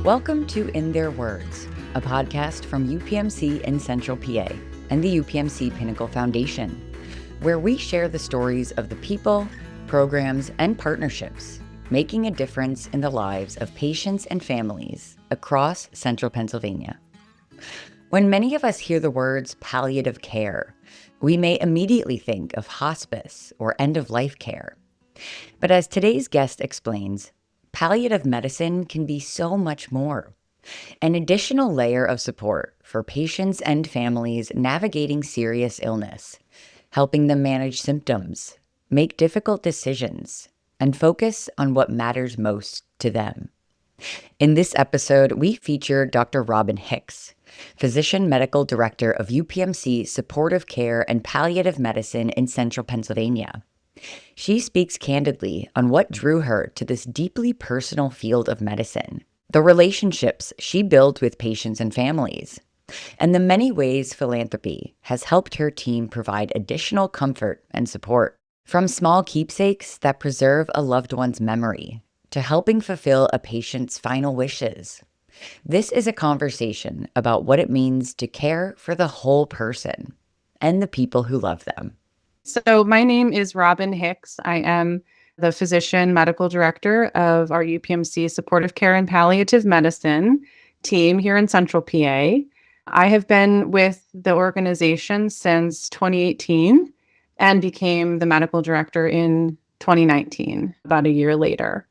Welcome to In Their Words, a podcast from UPMC in Central PA and the UPMC Pinnacle Foundation, where we share the stories of the people, programs, and partnerships making a difference in the lives of patients and families across Central Pennsylvania. When many of us hear the words palliative care, we may immediately think of hospice or end-of-life care. But as today's guest explains, palliative medicine can be so much more. An additional layer of support for patients and families navigating serious illness, helping them manage symptoms, make difficult decisions, and focus on what matters most to them. In this episode, we feature Dr. Robin Hicks, Physician Medical Director of UPMC Supportive Care and Palliative Medicine in Central Pennsylvania. She speaks candidly on what drew her to this deeply personal field of medicine, the relationships she built with patients and families, and the many ways philanthropy has helped her team provide additional comfort and support. From small keepsakes that preserve a loved one's memory to helping fulfill a patient's final wishes. This is a conversation about what it means to care for the whole person and the people who love them. So my name is Robin Hicks. I am the Physician Medical Director of our UPMC Supportive Care and Palliative Medicine team here in Central PA. I have been with the organization since 2018 and became the Medical Director in 2019, about a year later.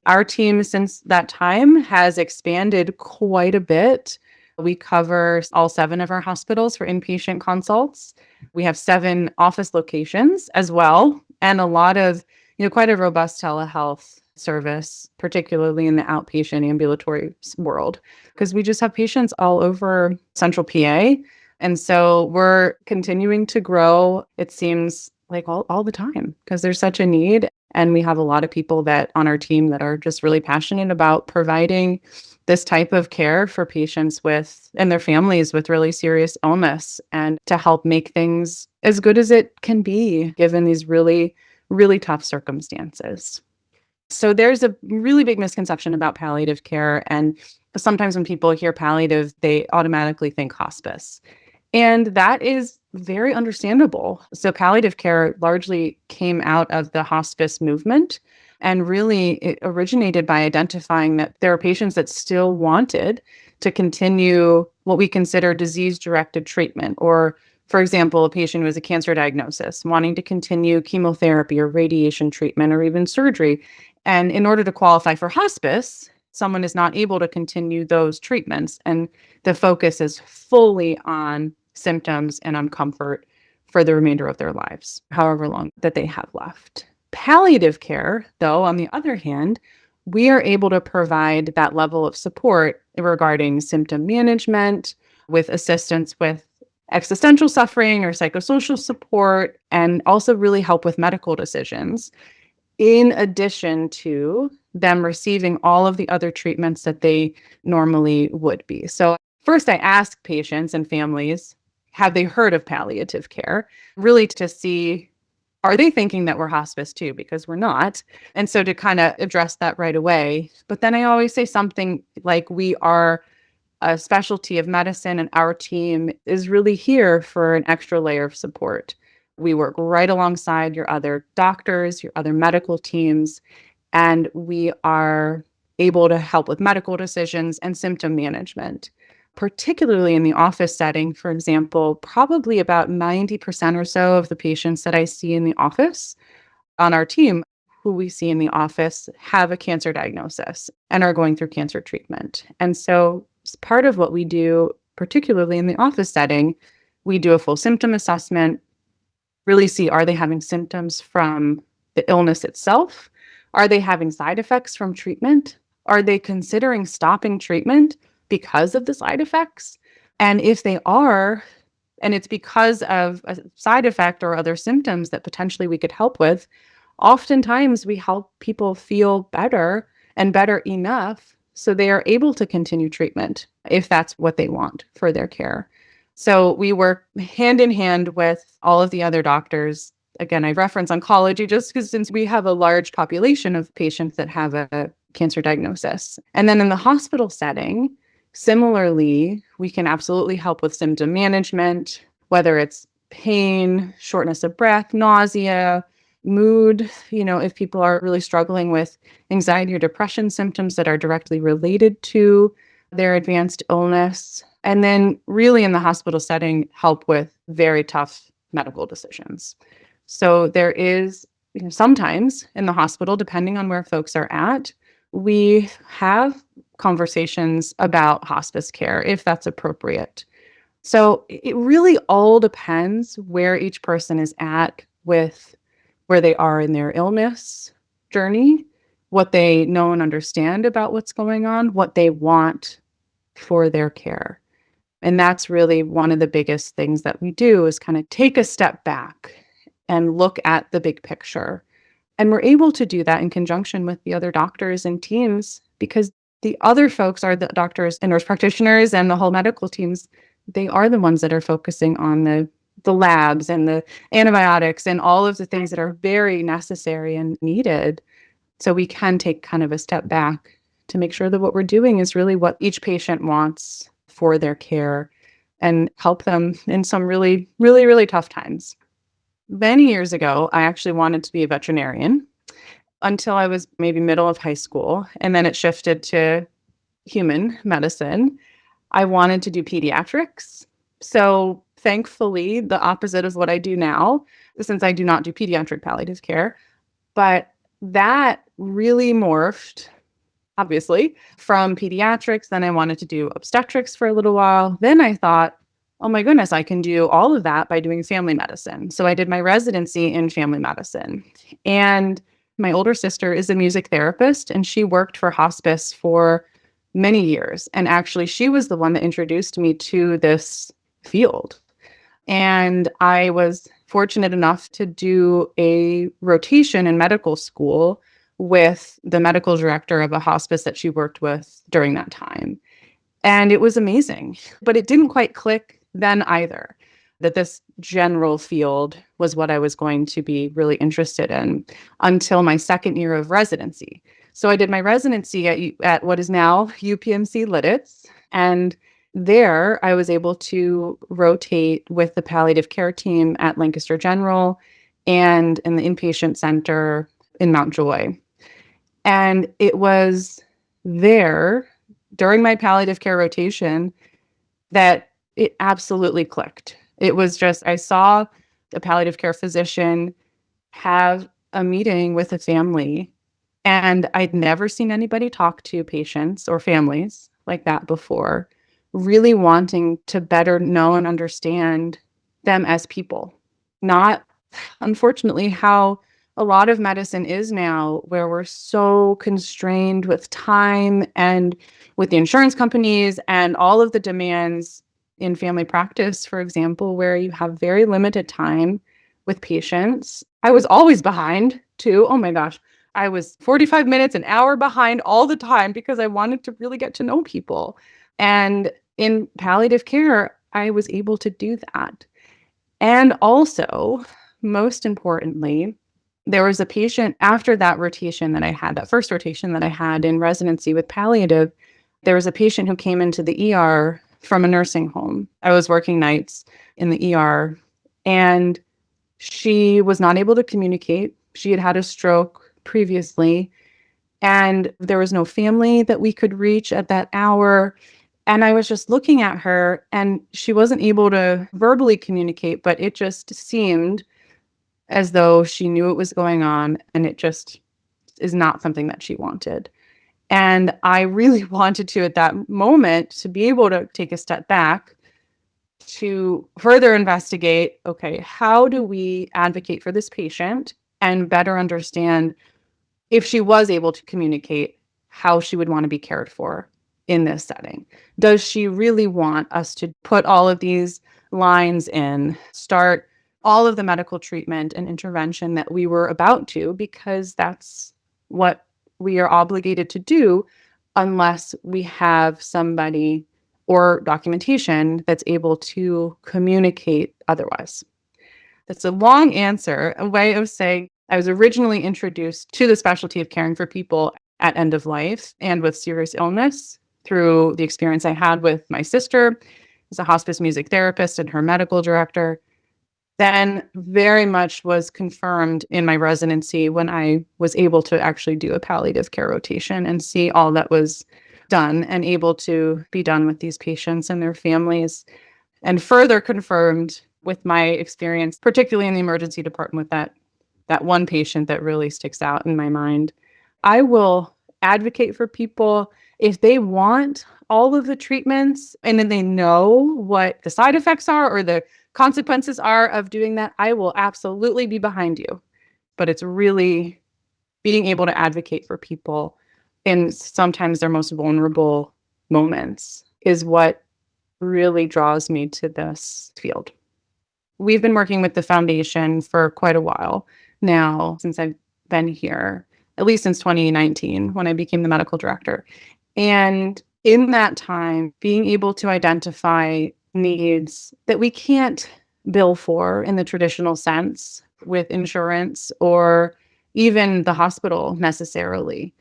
Our team since that time has expanded quite a bit. We cover all 7 of our hospitals for inpatient consults. We have 7 office locations as well, and a lot of, quite a robust telehealth service, particularly in the outpatient ambulatory world, because we just have patients all over Central PA. And so we're continuing to grow, it seems like all the time, because there's such a need. And we have a lot of people that on our team that are just really passionate about providing this type of care for patients and their families with really serious illness, and to help make things as good as it can be given these really, really tough circumstances. So there's a really big misconception about palliative care. And sometimes when people hear palliative, they automatically think hospice. And that is very understandable. So palliative care largely came out of the hospice movement, and really it originated by identifying that there are patients that still wanted to continue what we consider disease-directed treatment, or, for example, a patient with a cancer diagnosis wanting to continue chemotherapy or radiation treatment or even surgery. And in order to qualify for hospice, someone is not able to continue those treatments, and the focus is fully on symptoms and on comfort for the remainder of their lives, however long that they have left. Palliative care, though, on the other hand, we are able to provide that level of support regarding symptom management, with assistance with existential suffering or psychosocial support, and also really help with medical decisions, in addition to them receiving all of the other treatments that they normally would be. So first, I ask patients and families, have they heard of palliative care? Really to see, are they thinking that we're hospice too? Because we're not. And so to kind of address that right away. But then I always say something like, we are a specialty of medicine, and our team is really here for an extra layer of support. We work right alongside your other doctors, your other medical teams, and we are able to help with medical decisions and symptom management. Particularly in the office setting, for example, probably about 90% or so of the patients that I see in the office on our team, who we see in the office, have a cancer diagnosis and are going through cancer treatment. And so as part of what we do, particularly in the office setting, we do a full symptom assessment, really see, are they having symptoms from the illness itself? Are they having side effects from treatment? Are they considering stopping treatment because of the side effects? And if they are, and it's because of a side effect or other symptoms that potentially we could help with, oftentimes we help people feel better and better enough so they are able to continue treatment if that's what they want for their care. So we work hand in hand with all of the other doctors. Again, I reference oncology just because since we have a large population of patients that have a cancer diagnosis. And then in the hospital setting, similarly, we can absolutely help with symptom management, whether it's pain, shortness of breath, nausea, mood, if people are really struggling with anxiety or depression symptoms that are directly related to their advanced illness. And then really in the hospital setting, help with very tough medical decisions. So there is, sometimes in the hospital, depending on where folks are at, we have conversations about hospice care if that's appropriate. So it really all depends where each person is at with where they are in their illness journey, what they know and understand about what's going on, what they want for their care. And that's really one of the biggest things that we do is kind of take a step back and look at the big picture. And we're able to do that in conjunction with the other doctors and teams because the other folks are the doctors and nurse practitioners and the whole medical teams. They are the ones that are focusing on the labs and the antibiotics and all of the things that are very necessary and needed. So we can take kind of a step back to make sure that what we're doing is really what each patient wants for their care and help them in some really, really, really tough times. Many years ago, I actually wanted to be a veterinarian until I was maybe middle of high school, and then it shifted to human medicine. I wanted to do pediatrics. So thankfully, the opposite is what I do now, since I do not do pediatric palliative care. But that really morphed, obviously, from pediatrics. Then I wanted to do obstetrics for a little while. Then I thought, oh my goodness, I can do all of that by doing family medicine. So I did my residency in family medicine. And my older sister is a music therapist, and she worked for hospice for many years. And actually, she was the one that introduced me to this field. And I was fortunate enough to do a rotation in medical school with the medical director of a hospice that she worked with during that time. And it was amazing, but it didn't quite click then either, that this general field was what I was going to be really interested in until my second year of residency. So I did my residency at what is now UPMC Lidditz, and there I was able to rotate with the palliative care team at Lancaster General and in the inpatient center in Mount Joy. And it was there during my palliative care rotation that it absolutely clicked. It was just, I saw a palliative care physician have a meeting with a family, and I'd never seen anybody talk to patients or families like that before, really wanting to better know and understand them as people. Not, unfortunately, how a lot of medicine is now, where we're so constrained with time and with the insurance companies and all of the demands in family practice, for example, where you have very limited time with patients. I was always behind too. Oh my gosh. I was 45 minutes, an hour behind all the time because I wanted to really get to know people. And in palliative care, I was able to do that. And also, most importantly, there was a patient after that rotation that I had, that first rotation that I had in residency with palliative. There was a patient who came into the ER from a nursing home. I was working nights in the ER, and she was not able to communicate. She had had a stroke previously, and there was no family that we could reach at that hour. And I was just looking at her, and she wasn't able to verbally communicate, but it just seemed as though she knew what was going on, and it just is not something that she wanted. And I really wanted to, at that moment, to be able to take a step back to further investigate, okay, how do we advocate for this patient and better understand if she was able to communicate how she would want to be cared for in this setting? Does she really want us to put all of these lines in, start all of the medical treatment and intervention that we were about to, because that's what we are obligated to do unless we have somebody or documentation that's able to communicate otherwise. That's a long answer, a way of saying I was originally introduced to the specialty of caring for people at end of life and with serious illness through the experience I had with my sister as a hospice music therapist and her medical director, then very much was confirmed in my residency when I was able to actually do a palliative care rotation and see all that was done and able to be done with these patients and their families, and further confirmed with my experience, particularly in the emergency department with that one patient that really sticks out in my mind. I will advocate for people if they want all of the treatments and then they know what the side effects are or the consequences are of doing that. I will absolutely be behind you. But it's really being able to advocate for people in sometimes their most vulnerable moments is what really draws me to this field. We've been working with the foundation for quite a while now, since I've been here, at least since 2019 when I became the medical director. And in that time, being able to identify needs that we can't bill for in the traditional sense with insurance or even the hospital necessarily.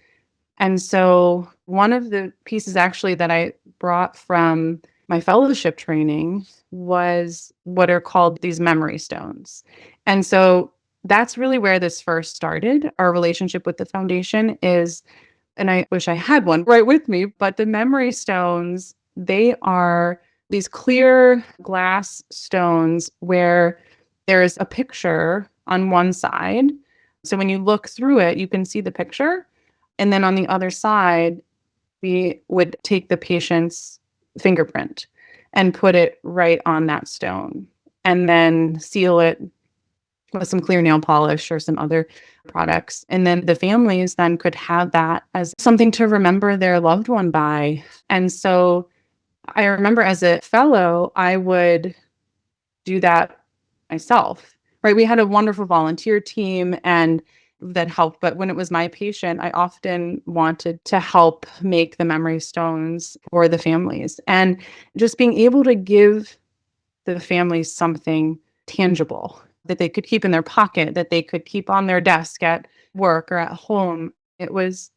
And so one of the pieces actually that I brought from my fellowship training was what are called these memory stones. And so that's really where this first started. Our relationship with the foundation is, and I wish I had one right with me, but the memory stones, they are these clear glass stones where there's a picture on one side. So when you look through it, you can see the picture. And then on the other side, we would take the patient's fingerprint and put it right on that stone and then seal it with some clear nail polish or some other products. And then the families then could have that as something to remember their loved one by. And so I remember as a fellow, I would do that myself, right? We had a wonderful volunteer team and that helped. But when it was my patient, I often wanted to help make the memory stones for the families and just being able to give the families something tangible that they could keep in their pocket, that they could keep on their desk at work or at home. It was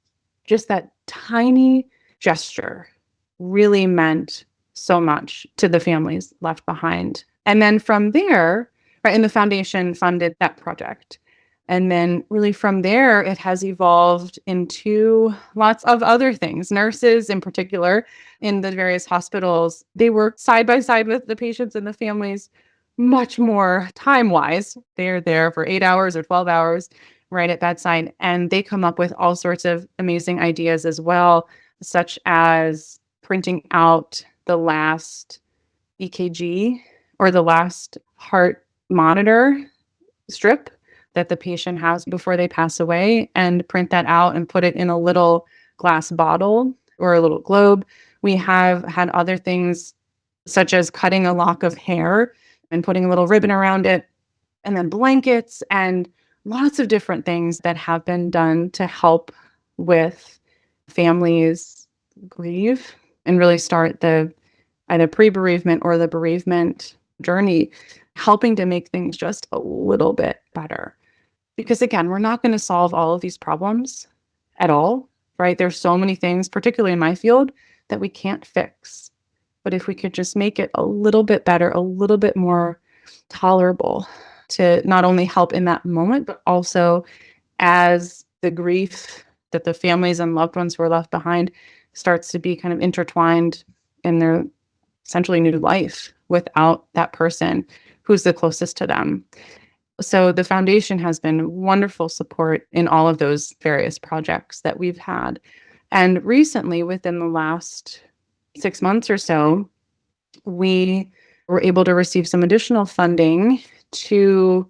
just that tiny gesture really meant so much to the families left behind. And then from there, right, and the foundation funded that project. And then really from there, it has evolved into lots of other things. Nurses in particular in the various hospitals, they work side by side with the patients and the families much more time-wise. They're there for 8 hours or 12 hours right at bedside. And they come up with all sorts of amazing ideas as well, such as printing out the last EKG or the last heart monitor strip that the patient has before they pass away and print that out and put it in a little glass bottle or a little globe. We have had other things such as cutting a lock of hair and putting a little ribbon around it, and then blankets and lots of different things that have been done to help with families grieve and really start the either pre-bereavement or the bereavement journey, helping to make things just a little bit better. Because again, we're not going to solve all of these problems at all, right? There's so many things, particularly in my field, that we can't fix. But if we could just make it a little bit better, a little bit more tolerable to not only help in that moment, but also as the grief that the families and loved ones who are left behind starts to be kind of intertwined in their essentially new life without that person who's the closest to them. So the foundation has been wonderful support in all of those various projects that we've had. And recently, within the last 6 months or so, we were able to receive some additional funding to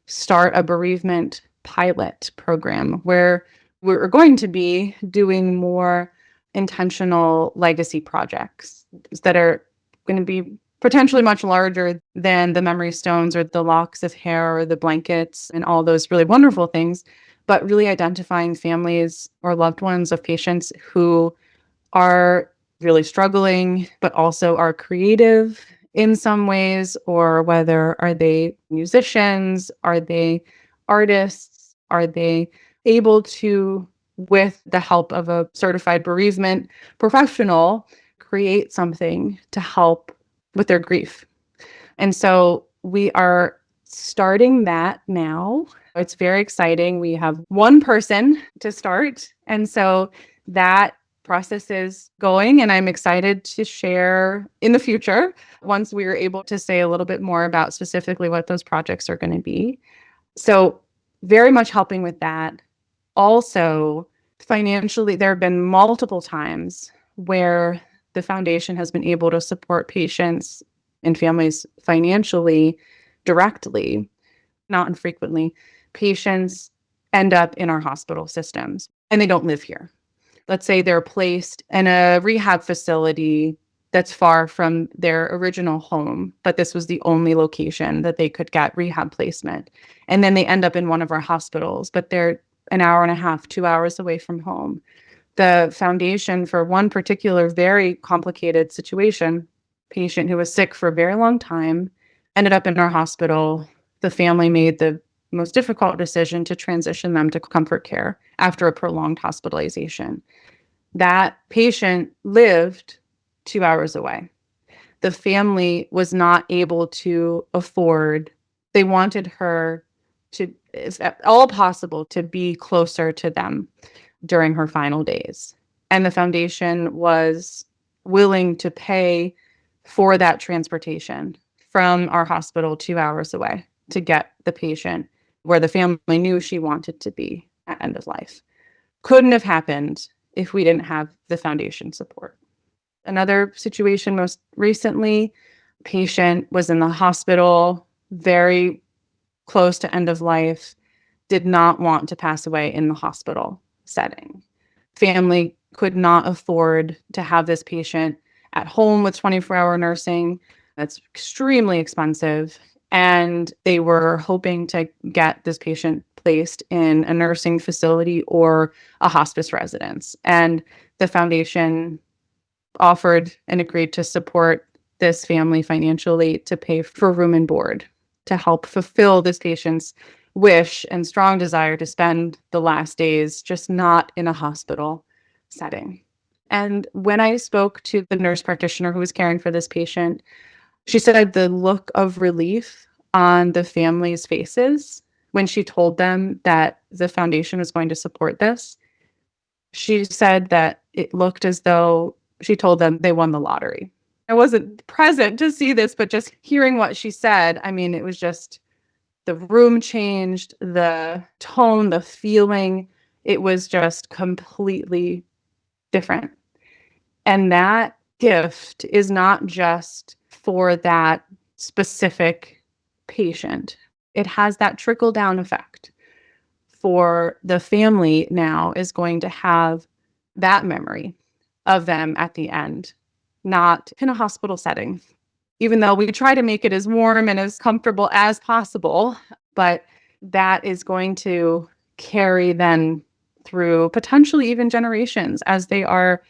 start a bereavement pilot program where we're going to be doing more intentional legacy projects that are going to be potentially much larger than the memory stones or the locks of hair or the blankets and all those really wonderful things, but really identifying families or loved ones of patients who are really struggling, but also are creative in some ways, or whether are they musicians, are they artists, are they able to with the help of a certified bereavement professional, create something to help with their grief. And so we are starting that now. It's very exciting. We have one person to start. And so that process is going, and I'm excited to share in the future once we are able to say a little bit more about specifically what those projects are going to be. So, very much helping with that. Also, financially, there have been multiple times where the foundation has been able to support patients and families financially directly, not infrequently. Patients end up in our hospital systems and they don't live here. Let's say they're placed in a rehab facility that's far from their original home, but this was the only location that they could get rehab placement. And then they end up in one of our hospitals, but they're an hour and a half, 2 hours away from home. The foundation, for one particular very complicated situation, patient who was sick for a very long time, ended up in our hospital. The family made the most difficult decision to transition them to comfort care after a prolonged hospitalization. That patient lived 2 hours away. The family was not able to afford, they wanted her to, if at all possible, to be closer to them during her final days. And the foundation was willing to pay for that transportation from our hospital 2 hours away to get the patient where the family knew she wanted to be at end of life. Couldn't have happened if we didn't have the foundation support. Another situation most recently, patient was in the hospital, very close to end of life, did not want to pass away in the hospital setting. Family could not afford to have this patient at home with 24-hour nursing. That's extremely expensive. And they were hoping to get this patient placed in a nursing facility or a hospice residence. And the foundation offered and agreed to support this family financially to pay for room and board to help fulfill this patient's wish and strong desire to spend the last days just not in a hospital setting. And when I spoke to the nurse practitioner who was caring for this patient, she said the look of relief on the family's faces when she told them that the foundation was going to support this. She said that it looked as though she told them they won the lottery. I wasn't present to see this, but just hearing what she said, I mean, it was just the room changed, the tone, the feeling. It was just completely different. And that gift is not just for that specific patient. It has that trickle down effect for the family. Now is going to have that memory of them at the end, not in a hospital setting, even though we try to make it as warm and as comfortable as possible. But that is going to carry then through potentially even generations as they are,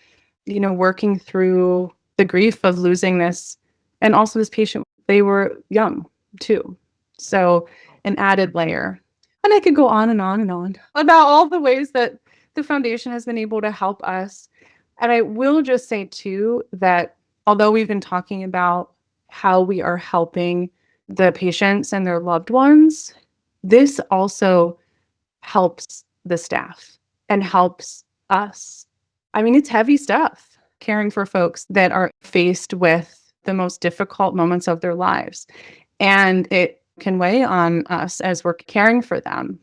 working through the grief of losing this. And also this patient, they were young too. So an added layer. And I could go on and on and on about all the ways that the foundation has been able to help us. And I will just say too, that although we've been talking about how we are helping the patients and their loved ones, this also helps the staff and helps us. I mean, it's heavy stuff, caring for folks that are faced with the most difficult moments of their lives. And it can weigh on us as we're caring for them.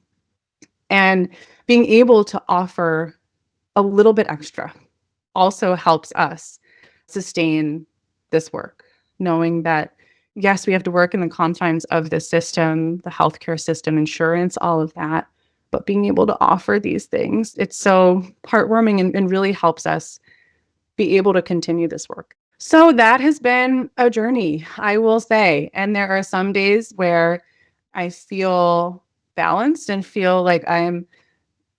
And being able to offer a little bit extra also helps us sustain this work, knowing that, yes, we have to work in the confines of the system, the healthcare system, insurance, all of that. But being able to offer these things, it's so heartwarming and really helps us be able to continue this work. So that has been a journey, I will say. And there are some days where I feel balanced and feel like I'm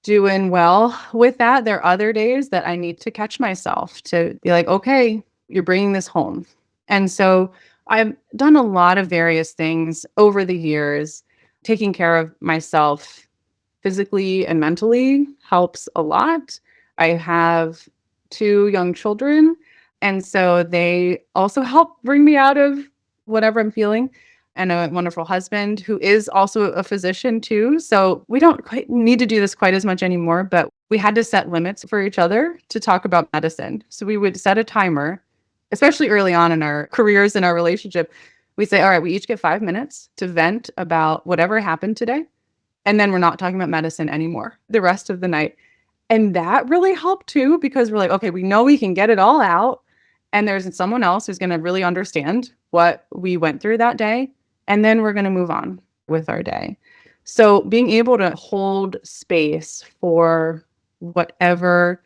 doing well with that. There are other days that I need to catch myself to be like, okay, you're bringing this home. And so I've done a lot of various things over the years, taking care of myself physically and mentally helps a lot. I have two young children, and so they also help bring me out of whatever I'm feeling, and a wonderful husband who is also a physician too. So we don't quite need to do this quite as much anymore, but we had to set limits for each other to talk about medicine. So we would set a timer, especially early on in our careers and our relationship. We say, all right, we each get 5 minutes to vent about whatever happened today. And then we're not talking about medicine anymore the rest of the night. And that really helped too, because we're like, okay, we know we can get it all out. And there's someone else who's going to really understand what we went through that day. And then we're going to move on with our day. So being able to hold space for whatever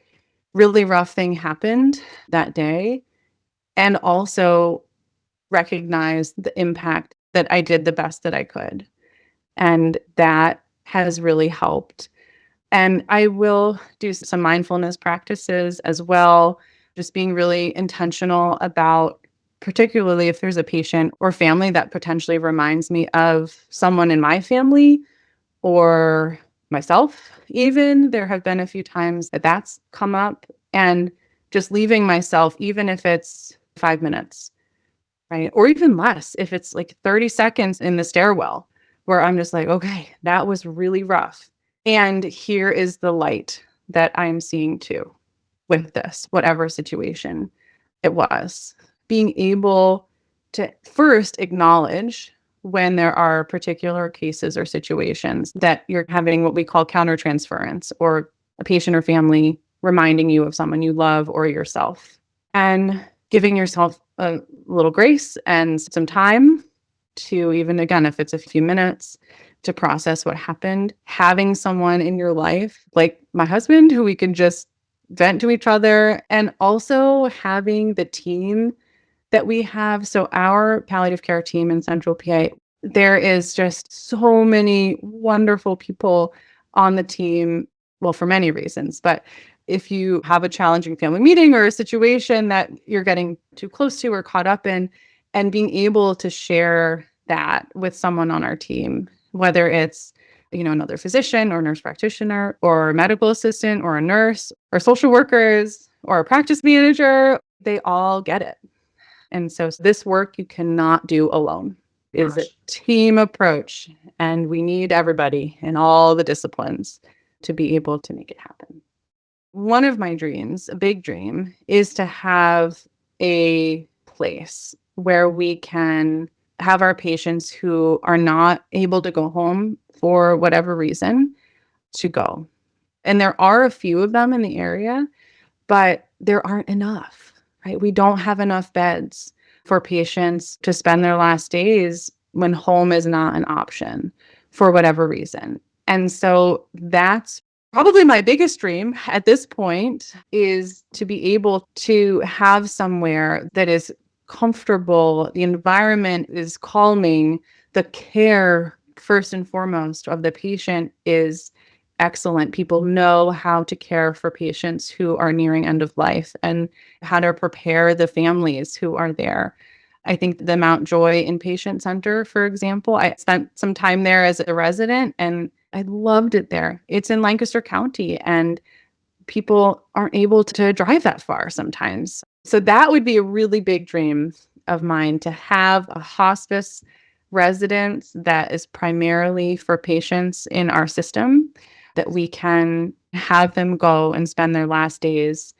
really rough thing happened that day, and also recognize the impact that I did the best that I could. And that has really helped. And I will do some mindfulness practices as well, just being really intentional about, particularly if there's a patient or family that potentially reminds me of someone in my family or myself, even. There have been a few times that that's come up, and just leaving myself, even if it's 5 minutes, right? Or even less, if it's like 30 seconds in the stairwell where I'm just like, okay, that was really rough. And here is the light that I'm seeing too with this, whatever situation it was. Being able to first acknowledge when there are particular cases or situations that you're having what we call countertransference, or a patient or family reminding you of someone you love or yourself, and giving yourself a little grace and some time to, even again, if it's a few minutes, to process what happened. Having someone in your life, like my husband, who we can just vent to each other, and also having the team that we have. So our palliative care team in Central PA, there is just so many wonderful people on the team. Well, for many reasons, but if you have a challenging family meeting or a situation that you're getting too close to or caught up in, and being able to share that with someone on our team, whether it's, another physician or nurse practitioner or a medical assistant or a nurse or social workers or a practice manager, they all get it. And so this work you cannot do alone. It's a team approach, and we need everybody in all the disciplines to be able to make it happen. One of my dreams, a big dream, is to have a place where we can have our patients who are not able to go home for whatever reason to go. And there are a few of them in the area, but there aren't enough, right? We don't have enough beds for patients to spend their last days when home is not an option for whatever reason. And so that's probably my biggest dream at this point, is to be able to have somewhere that is comfortable, the environment is calming, the care, first and foremost, of the patient is excellent. People know how to care for patients who are nearing end of life, and how to prepare the families who are there. I think the Mount Joy Inpatient Center, for example, I spent some time there as a resident, and I loved it there. It's in Lancaster County, and people aren't able to drive that far sometimes. So that would be a really big dream of mine, to have a hospice residence that is primarily for patients in our system, that we can have them go and spend their last days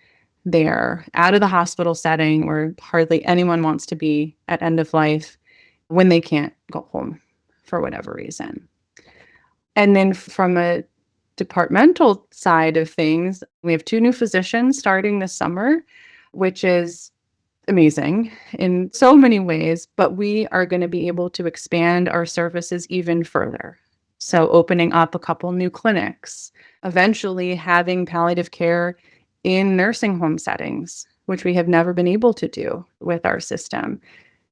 there, out of the hospital setting where hardly anyone wants to be at end of life, when they can't go home for whatever reason. And then from a departmental side of things, we have 2 new physicians starting this summer, which is amazing in so many ways, but we are going to be able to expand our services even further. So opening up a couple new clinics, eventually having palliative care in nursing home settings, which we have never been able to do with our system,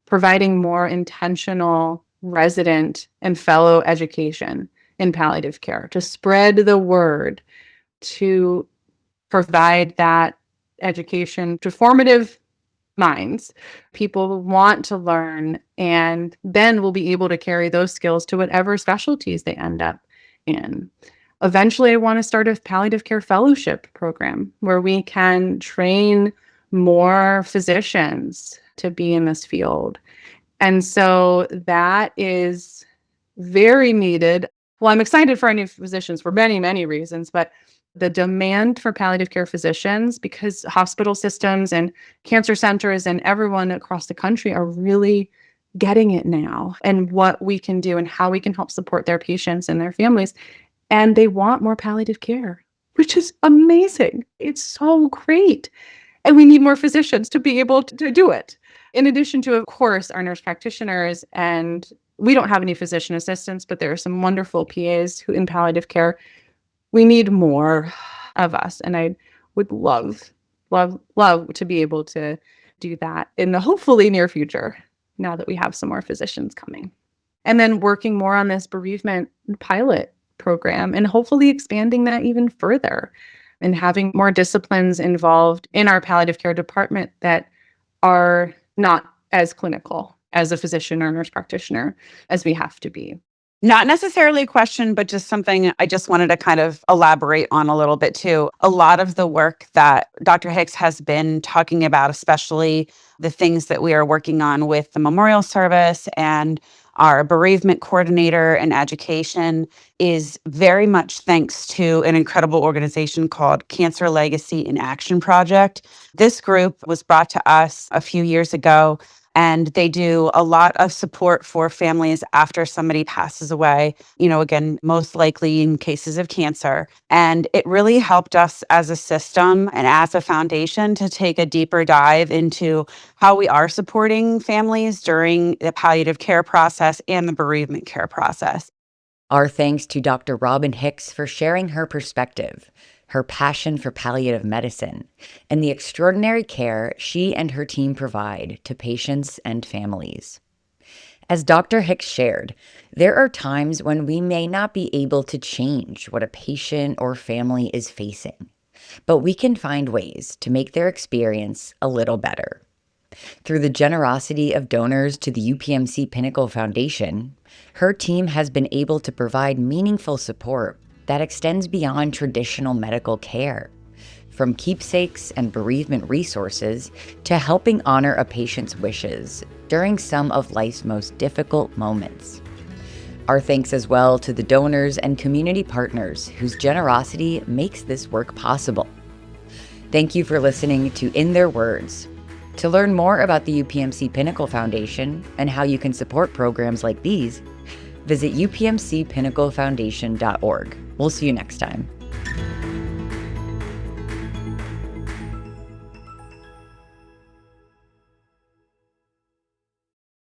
providing more intentional resident and fellow education in palliative care, to spread the word, to provide that education to formative minds. People want to learn, and then we'll be able to carry those skills to whatever specialties they end up in. Eventually, I want to start a palliative care fellowship program where we can train more physicians to be in this field. And so that is very needed. Well, I'm excited for our new physicians for many, many reasons, but the demand for palliative care physicians, because hospital systems and cancer centers and everyone across the country are really getting it now, and what we can do and how we can help support their patients and their families. And they want more palliative care, which is amazing. It's so great. And we need more physicians to be able to do it. In addition to, of course, our nurse practitioners, and we don't have any physician assistants, but there are some wonderful PAs who in palliative care. We need more of us. And I would love to be able to do that in the hopefully near future, now that we have some more physicians coming. And then working more on this bereavement pilot program and hopefully expanding that even further and having more disciplines involved in our palliative care department that are not as clinical as a physician or nurse practitioner as we have to be. Not necessarily a question, but just something I just wanted to kind of elaborate on a little bit too. A lot of the work that Dr. Hicks has been talking about, especially the things that we are working on with the memorial service and our bereavement coordinator and education, is very much thanks to an incredible organization called Cancer Legacy in Action Project. This group was brought to us a few years ago, and they do a lot of support for families after somebody passes away, again, most likely in cases of cancer. And it really helped us as a system and as a foundation to take a deeper dive into how we are supporting families during the palliative care process and the bereavement care process. Our thanks to Dr. Robin Hicks for sharing her perspective, her passion for palliative medicine, and the extraordinary care she and her team provide to patients and families. As Dr. Hicks shared, there are times when we may not be able to change what a patient or family is facing, but we can find ways to make their experience a little better. Through the generosity of donors to the UPMC Pinnacle Foundation, her team has been able to provide meaningful support that extends beyond traditional medical care, from keepsakes and bereavement resources to helping honor a patient's wishes during some of life's most difficult moments. Our thanks as well to the donors and community partners whose generosity makes this work possible. Thank you for listening to In Their Words. To learn more about the UPMC Pinnacle Foundation and how you can support programs like these, visit upmcpinnaclefoundation.org. We'll see you next time.